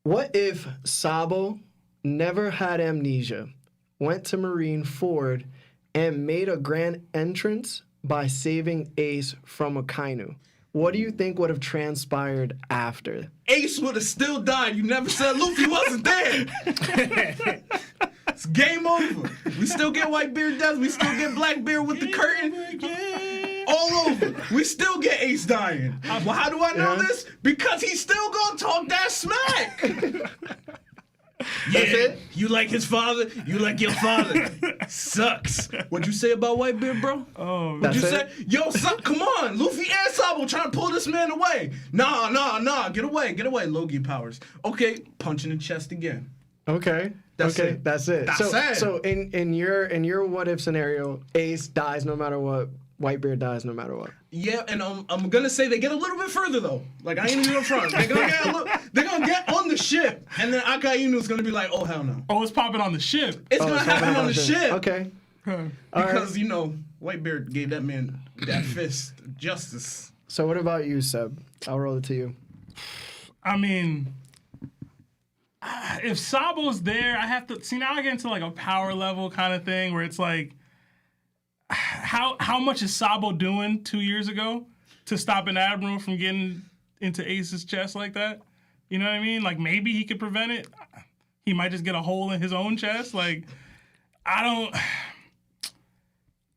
What if Sabo never had amnesia, went to Marine Ford, and made a grand entrance by saving Ace from Akainu? What do you think would have transpired after? Ace would have still died. You never said Luffy wasn't there. It's game over. We still get Whitebeard death. We still get Blackbeard with the curtain. All over. We still get Ace dying. Well, how do I know this? Because he's still gonna talk that smack. That's it? You like his father? You like your father? Sucks. What'd you say about Whitebeard, bro? Oh, What'd you That's say? Yo, son, come on. Luffy and Sabo trying to pull this man away. Nah. Get away. Logie powers. Okay, punch in the chest again. Okay. That's it. That's it. That's so, it. So in your what if scenario, Ace dies no matter what, Whitebeard dies no matter what. Yeah, and I'm gonna say they get a little bit further though. Like I ain't even in front. They're gonna get on the ship, and then Akainu's gonna be like, oh hell no. Oh, it's popping on the ship. It's gonna happen on the ship. Okay. Because you know Whitebeard gave that man that fist of justice. So what about you, Seb? I'll roll it to you. I mean, if Sabo's there, I have to see now. I get into like a power level kind of thing where it's like, how much is Sabo doing 2 years ago to stop an admiral from getting into Ace's chest like that? You know what I mean? Like maybe he could prevent it. He might just get a hole in his own chest. Like I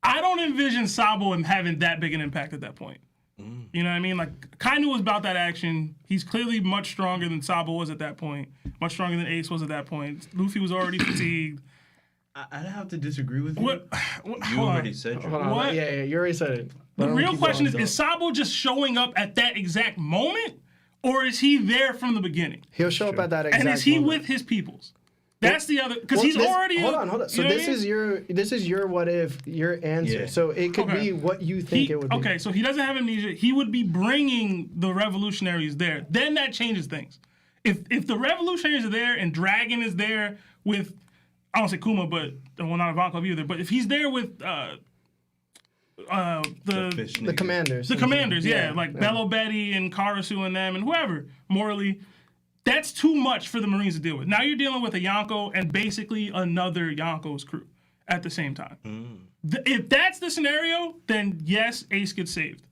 don't envision Sabo having that big an impact at that point. You know what I mean? Like, Akainu was about that action. He's clearly much stronger than Sabo was at that point. Much stronger than Ace was at that point. Luffy was already fatigued. I'd have to disagree with you. What? You already said you. What? Yeah, you already said it. The But real question going, is Sabo just showing up at that exact moment? Or is he there from the beginning? He'll show up at that exact And is he moment. with his peoples? That's the other, because he's this, already. Hold on. So this is your what if, your answer. Yeah. So it could be what you think it would be. Okay, so he doesn't have amnesia. He would be bringing the revolutionaries there. Then that changes things. If the revolutionaries are there and Dragon is there with, I don't say Kuma, but well, not Ivankov either. But if he's there with the commanders. The commanders, like Bello Betty and Karasu and them and whoever, Morley. That's too much for the Marines to deal with. Now you're dealing with a Yonko and basically another Yonko's crew at the same time. If that's the scenario, then yes, Ace gets saved.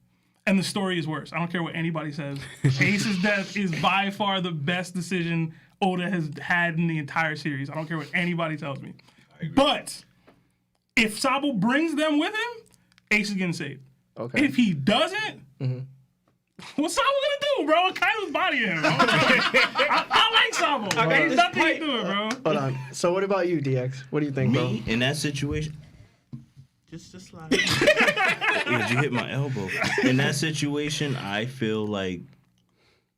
And the story is worse. I don't care what anybody says. Ace's death is by far the best decision Oda has had in the entire series. I don't care what anybody tells me. But if Sabo brings them with him, Ace is getting saved. Okay. If he doesn't, what's Sabo gonna do, bro? Akainu bodying him, bro. I like Sabo. Ain't nothing he doing, bro. Hold on. So what about you, DX? What do you think, bro? Me in that situation. Just slide. Because you hit my elbow. In that situation, I feel like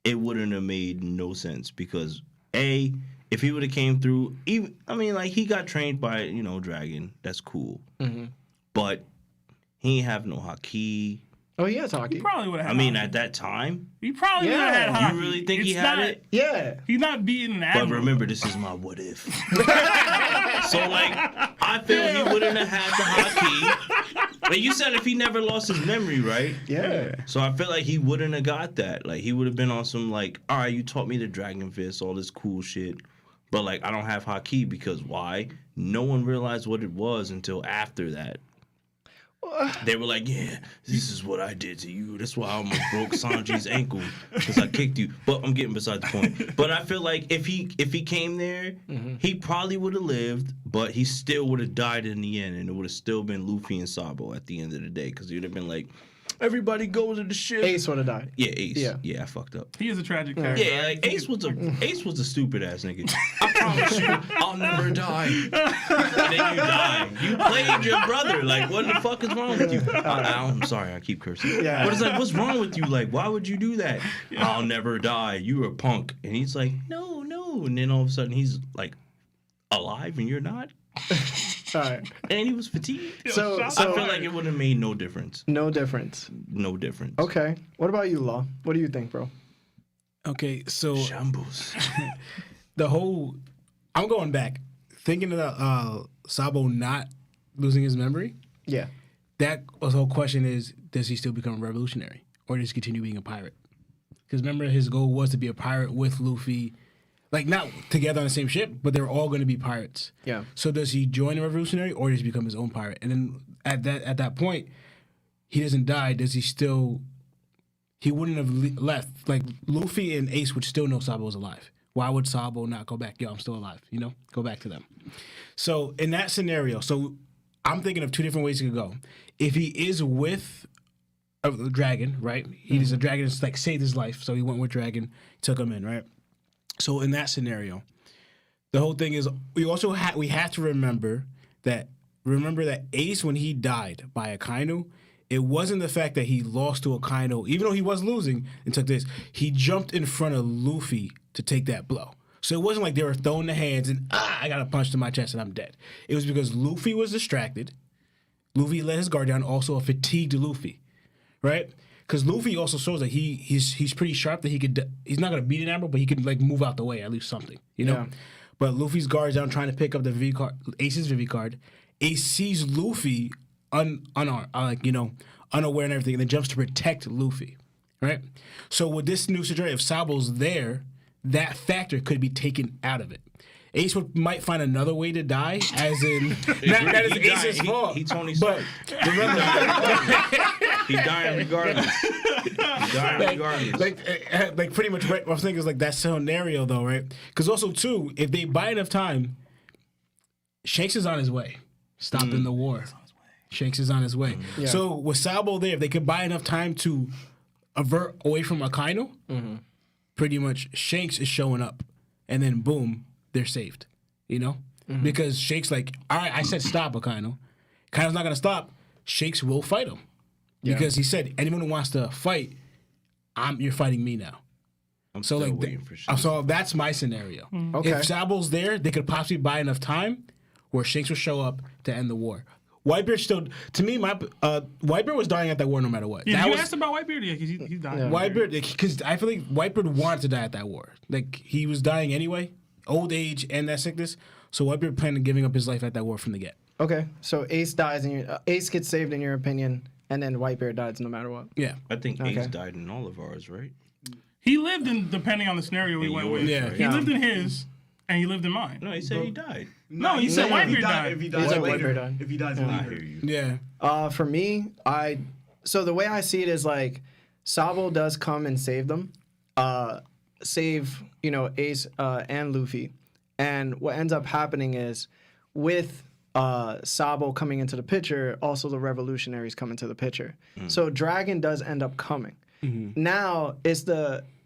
it wouldn't have made no sense because if he would have came through, he got trained by Dragon. That's cool, but he ain't have no haki. Oh, he has hockey. He probably would have had hockey. At that time, He probably would have had hockey. you really think he It's had not- it? Yeah. He's not beating an admiral. But remember, this is my what if. So, I feel he wouldn't have had the hockey. But you said if he never lost his memory, right? Yeah. So I feel like he wouldn't have got that. Like, he would have been on some, all right, you taught me the Dragon Fist, all this cool shit. But, I don't have hockey because why? No one realized what it was until after that. They were like, yeah, this is what I did to you. That's why I almost broke Sanji's ankle because I kicked you. But I'm getting beside the point. But I feel like if he came there, he probably would have lived, but he still would have died in the end, and it would have still been Luffy and Sabo at the end of the day because he would have been like, everybody go to the ship. Ace would have died. Yeah, Ace. Yeah, I fucked up. He is a tragic character. Yeah, Ace was a stupid ass nigga. I promise you, I'll never die. And then you die. You played your brother. Like, what the fuck is wrong with you? I'm sorry, I keep cursing. Yeah. But it's like, what's wrong with you? Like, why would you do that? I'll never die. You're a punk. And he's like, no. And then all of a sudden, he's like, alive, and you're not. All right. And he was fatigued. So I feel like it would have made no difference. No difference. No difference. Okay. What about you, Law? What do you think, bro? Okay, so Shambles. I'm going back. Thinking about Sabo not losing his memory, Yeah. that was the whole question is, does he still become a revolutionary? Or does he continue being a pirate? Because remember, his goal was to be a pirate with Luffy, like not together on the same ship, but they were all going to be pirates. Yeah. So does he join the revolutionary, or does he become his own pirate? And then at that point, he doesn't die. Does he still? He wouldn't have left. Like Luffy and Ace would still know Sabo was alive. Why would Sabo not go back? Yo, I'm still alive. You know, go back to them. So in that scenario, so I'm thinking of two different ways it could go. If he is with a dragon, right? He is a dragon that's like saved his life, so he went with dragon, took him in, right? So in that scenario, the whole thing is we have to remember that Ace, when he died by Akainu, it wasn't the fact that he lost to Akainu, even though he was losing and took this. He jumped in front of Luffy to take that blow. So it wasn't like they were throwing the hands and I got a punch to my chest and I'm dead. It was because Luffy was distracted. Luffy let his guard down, also a fatigued Luffy, right? Because Luffy also shows that he's pretty sharp, that he's not gonna beat an admiral, but he can like move out the way, at least something, you know. Yeah. But Luffy's guard's down trying to pick up the VV card, Ace's VV card. Ace sees Luffy unaware and everything, and then jumps to protect Luffy, right? So with this new situation, if Sabo's there, that factor could be taken out of it. Ace might find another way to die, as in that is Ace's fault. He Tony Stark. But remember, he dying regardless. Like pretty much. Right, I was thinking is like that scenario though, right? Because also too, if they buy enough time, Shanks is on his way, stopping the war. Shanks is on his way. Yeah. So with Sabo there, if they could buy enough time to avert away from Akainu, pretty much Shanks is showing up, and then boom, they're saved. You know, because Shanks like, all right, I said stop Akainu. Akainu's not gonna stop. Shanks will fight him because he said anyone who wants to fight, you're fighting me now. So like, so that's my scenario. Okay. If Sabo's there, they could possibly buy enough time where Shanks will show up to end the war. Whitebeard still, to me, Whitebeard was dying at that war no matter what. Yeah, you asked about Whitebeard, yeah, because he's dying. Yeah. Whitebeard, because I feel like Whitebeard wanted to die at that war. Like, he was dying anyway, old age and that sickness. So Whitebeard planned on giving up his life at that war from the get. Okay, so Ace dies, Ace gets saved in your opinion, and then Whitebeard dies no matter what. Yeah. I think Ace died in all of ours, right? He lived in, depending on the scenario we went with. Yeah. He lived in his, and he lived in mine. No, he said he died. No, he said Whitebeard died. If he dies later. If he dies later. I hear you. Yeah. For me, so the way I see it is like Sabo does come and save them, save Ace and Luffy, and what ends up happening is with Sabo coming into the picture, also the revolutionaries come into the picture. So Dragon does end up coming. Now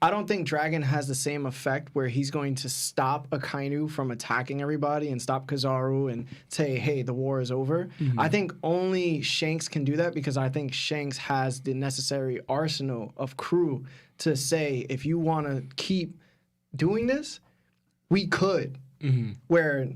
I don't think Dragon has the same effect where he's going to stop Akainu from attacking everybody and stop Kizaru and say, hey, the war is over. I think only Shanks can do that because I think Shanks has the necessary arsenal of crew to say, if you want to keep doing this, we could. Where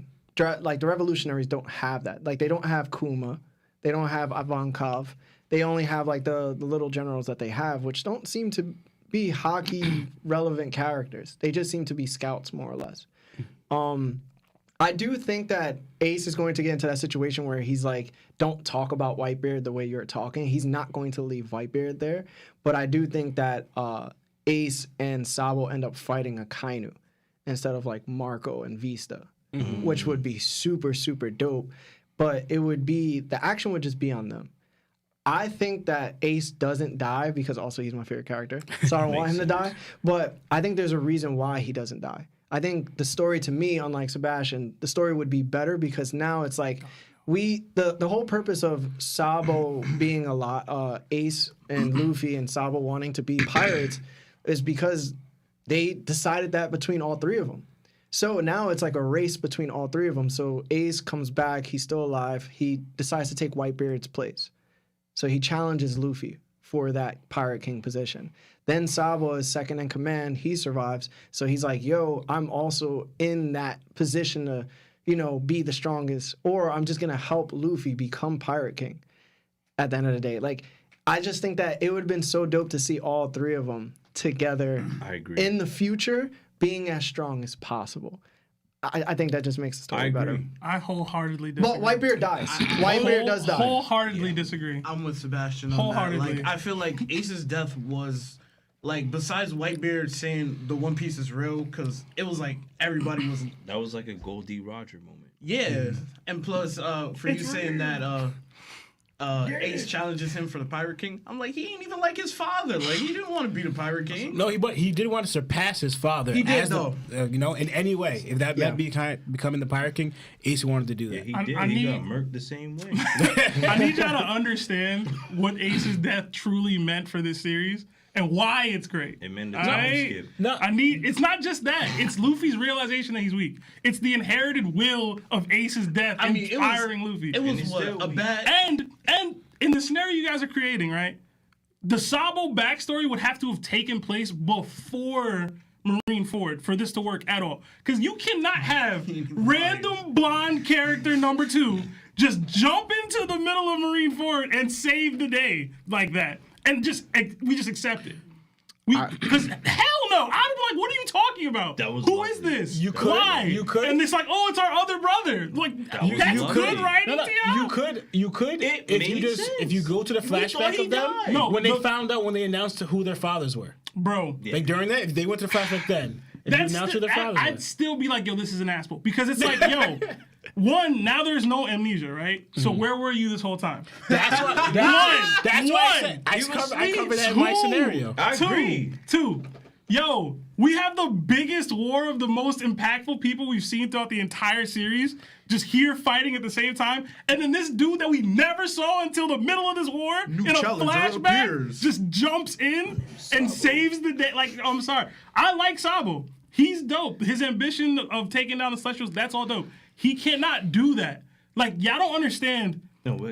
like the revolutionaries don't have that. Like they don't have Kuma. They don't have Ivankov. They only have like the little generals that they have, which don't seem to be hockey relevant characters. They just seem to be scouts more or less. I do think that Ace is going to get into that situation where he's like, don't talk about Whitebeard the way you're talking. He's not going to leave Whitebeard there. But I do think that Ace and Sabo end up fighting Akainu instead of like Marco and Vista, which would be super, super dope. But the action would just be on them. I think that Ace doesn't die because also he's my favorite character, so I don't want him to die. But I think there's a reason why he doesn't die. I think the story to me, unlike Sebastian, the story would be better because now it's like the whole purpose of Sabo being Ace and Luffy and Sabo wanting to be pirates is because they decided that between all three of them. So now it's like a race between all three of them. So Ace comes back, he's still alive. He decides to take Whitebeard's place. So he challenges Luffy for that Pirate King position. Then Sabo is second in command. He survives. So he's like, yo, I'm also in that position to, be the strongest. Or I'm just going to help Luffy become Pirate King at the end of the day. Like, I just think that it would have been so dope to see all three of them together. I agree. In the future, being as strong as possible. I think that just makes the story better. I wholeheartedly disagree. But Whitebeard dies. Whitebeard does die. Wholeheartedly disagree. I'm with Sebastian on wholeheartedly. that. Like, I feel like Ace's death was Like, besides Whitebeard saying the One Piece is real, because it was like everybody was. That was like a Goldie Roger moment. Yeah. And plus, for you saying that Ace challenges him for the Pirate King, I'm like, he ain't even like his father. Like, he didn't want to be the Pirate King. No, he did want to surpass his father. He did, as though. In any way. If that meant becoming the Pirate King, Ace wanted to do that. Yeah, he did. He got murked the same way. I need y'all to understand what Ace's death truly meant for this series and why it's great. It meant the time skip. No, It's not just that. It's Luffy's realization that he's weak. It's the inherited will of Ace's death inspiring Luffy. It was still a weak. bad. And in the scenario you guys are creating, right? The Sabo backstory would have to have taken place before Marine Ford for this to work at all. Because you cannot have random blonde character number 2 just jump into the middle of Marine Ford and save the day like that. And we just accept it. Because hell no, I'm like, what are you talking about? Who is this? You could. Why? You could. And it's like, oh, it's our other brother. Like that's good writing, Tio. You could if you go to the flashback of them when they found out when they announced who their fathers were. Bro. Like during that, if they went to the flashback then, if you announced who their fathers were. I'd still be like, yo, this is an asshole. Because it's like, yo, one, now there's no amnesia, right? So where were you this whole time? That's what I said. I covered that in my scenario. I agree. Two, yo, we have the biggest war of the most impactful people we've seen throughout the entire series just here fighting at the same time. And then this dude that we never saw until the middle of this war in a flashback just jumps in and saves the day. Like, I'm sorry. I like Sabo. He's dope. His ambition of taking down the Celestials, that's all dope. He cannot do that. Like, y'all don't understand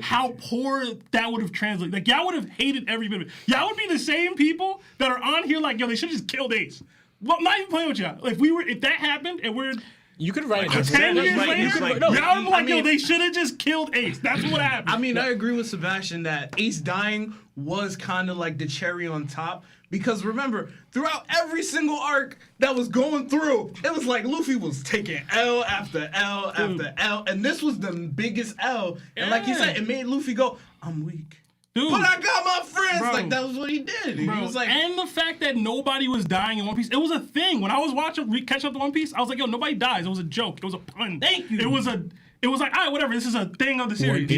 how poor that would have translated. Like, y'all would have hated every bit of it. Y'all would be the same people that are on here like, yo, they should have just killed Ace. Well, not even playing with y'all. If that happened and we're you could write it. 10 years later, y'all would be like, yo, they should have just killed Ace. That's what happened. I mean, I agree with Sebastian that Ace dying was kind of like the cherry on top. Because remember, throughout every single arc that was going through, it was like Luffy was taking L after L after L. And this was the biggest L. And like you said, it made Luffy go, I'm weak. Dude, but I got my friends. Bro. Like, that was what he did. He was like, and the fact that nobody was dying in One Piece, it was a thing. When I was watching catch up to One Piece, I was like, yo, nobody dies. It was a joke. It was a pun. Thank you. It was like, all right, whatever. This is a thing of the series.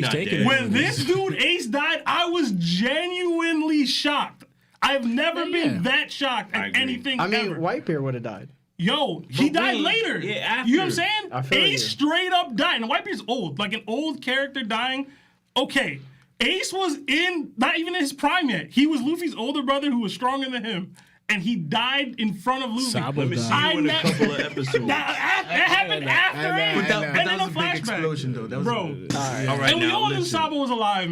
When this dude Ace died, I was genuinely shocked. I've never been that shocked at anything ever. I mean, Whitebeard would have died. Yo, he died later. Yeah, after. You know what I'm saying? Ace you. straight up died. And Whitebeard's old. Like an old character dying. Okay. Ace was not even in his prime yet. He was Luffy's older brother who was stronger than him. And he died in front of Luffy. Sabo Let me see you in a couple of episodes. That happened after it. but that And then was a a big flashback. explosion, though. That was Bro. All right, And we now all knew listen. Sabo was alive.